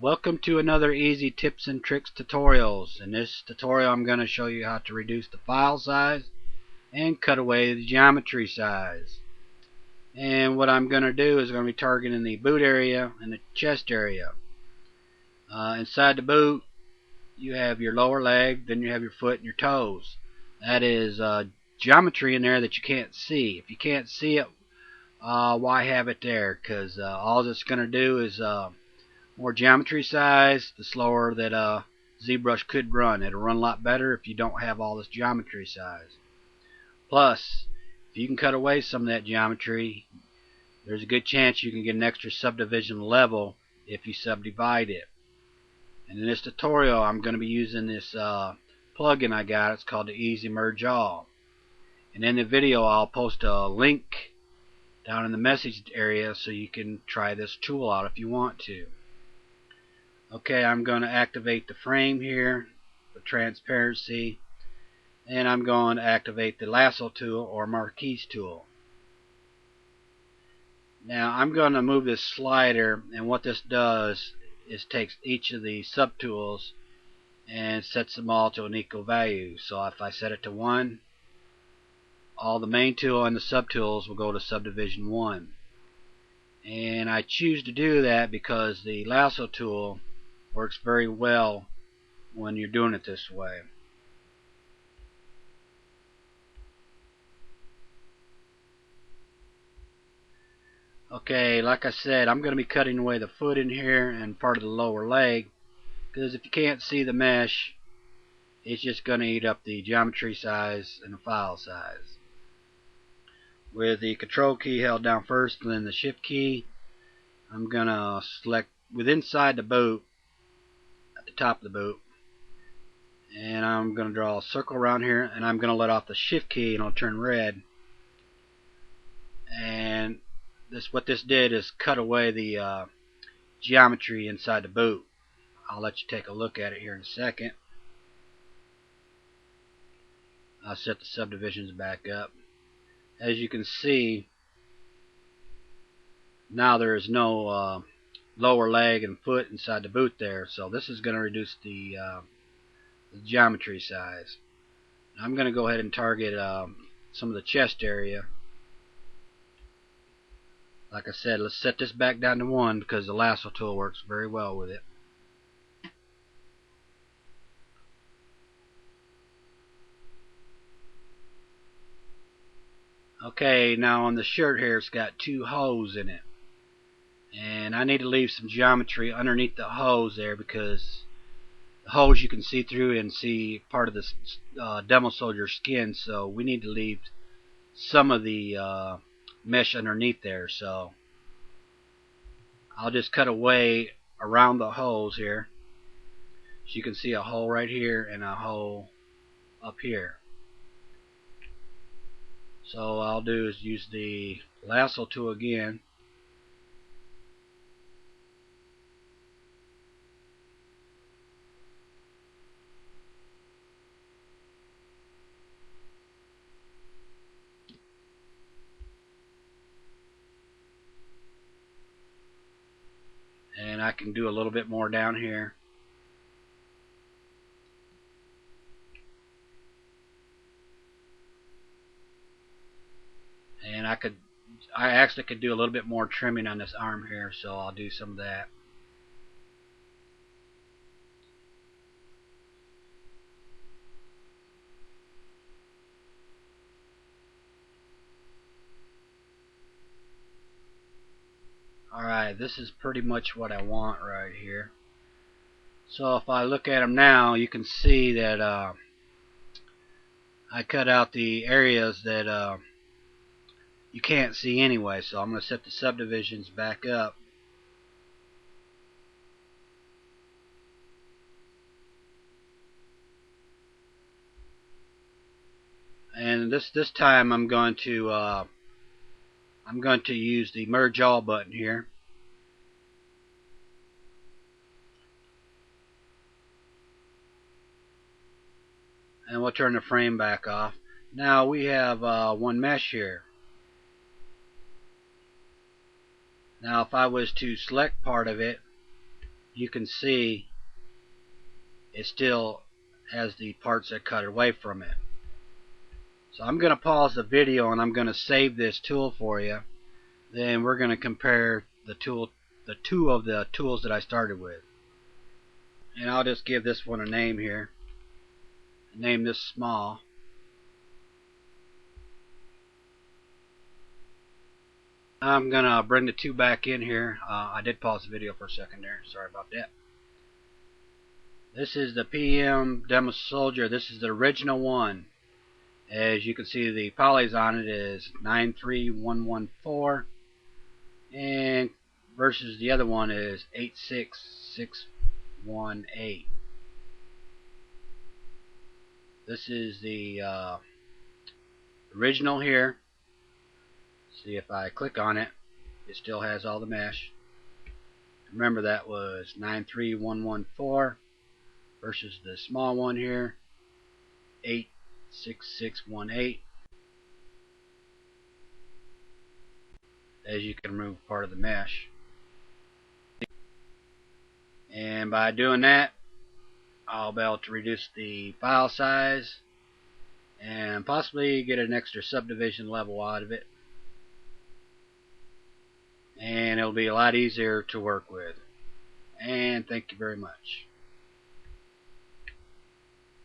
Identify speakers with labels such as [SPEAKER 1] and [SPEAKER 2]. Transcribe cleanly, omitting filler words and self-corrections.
[SPEAKER 1] Welcome to another easy tips and tricks tutorials. In this tutorial I'm going to show you how to reduce the file size and cut away the geometry size. And what I'm going to do is going to be targeting the boot area and the chest area. Inside the boot you have your lower leg, then you have your foot and your toes. That is geometry in there that you can't see. If you can't see it, why have it there? Because all it's going to do is more geometry size, the slower that ZBrush could run. It'll run a lot better if you don't have all this geometry size. Plus, if you can cut away some of that geometry, there's a good chance you can get an extra subdivision level if you subdivide it. And in this tutorial I'm going to be using this plugin I got. It's called the Easy Merge All. And in the video I'll post a link down in the message area so you can try this tool out if you want to. Okay, I'm going to activate the frame here for transparency, and I'm going to activate the lasso tool or marquise tool. Now I'm going to move this slider, and what this does is takes each of the subtools and sets them all to an equal value. So if I set it to 1, all the main tool and the subtools will go to subdivision 1. And I choose to do that because the lasso tool works very well when you're doing it this way. Okay, like I said, I'm going to be cutting away the foot in here and part of the lower leg, because if you can't see the mesh, it's just going to eat up the geometry size and the file size. With the control key held down first and then the shift key, I'm going to select inside the boot, at the top of the boot, and I'm going to draw a circle around here, and I'm going to let off the shift key and it'll turn red. And what this did is cut away the geometry inside the boot. I'll let you take a look at it here in a second. I'll set the subdivisions back up. As you can see, now there is no lower leg and foot inside the boot there, so this is going to reduce the geometry size. I'm going to go ahead and target some of the chest area. Like I said, let's set this back down to 1 because the lasso tool works very well with it. Okay, now on the shirt here, it's got 2 holes in it, and I need to leave some geometry underneath the holes there, because the holes you can see through and see part of this demo soldier skin, so we need to leave some of the mesh underneath there. So I'll just cut away around the holes here, so you can see a hole right here and a hole up here. So all I'll do is use the lasso tool again, and I can do a little bit more down here. And I actually could do a little bit more trimming on this arm here, so I'll do some of that. Alright, this is pretty much what I want right here. So if I look at them now, you can see that I cut out the areas that you can't see anyway. So I'm going to set the subdivisions back up. And this time I'm going to use the merge all button here. And we'll turn the frame back off. Now we have one mesh here. Now if I was to select part of it you can see it still has the parts that cut away from it. So I'm going to pause the video and I'm going to save this tool for you. Then we're going to compare the two of the tools that I started with. And I'll just give this one a name here. Name this small. I'm going to bring the two back in here. I did pause the video for a second there. Sorry about that. This is the PM Demo Soldier. This is the original one. As you can see, the polys on it is 93114, and versus the other one is 86618. This is the original here. See, if I click on it, it still has all the mesh. Remember, that was 93114 versus the small one here, 86618. As you can remove part of the mesh. And by doing that, I'll be able to reduce the file size and possibly get an extra subdivision level out of it. And it'll be a lot easier to work with. And thank you very much.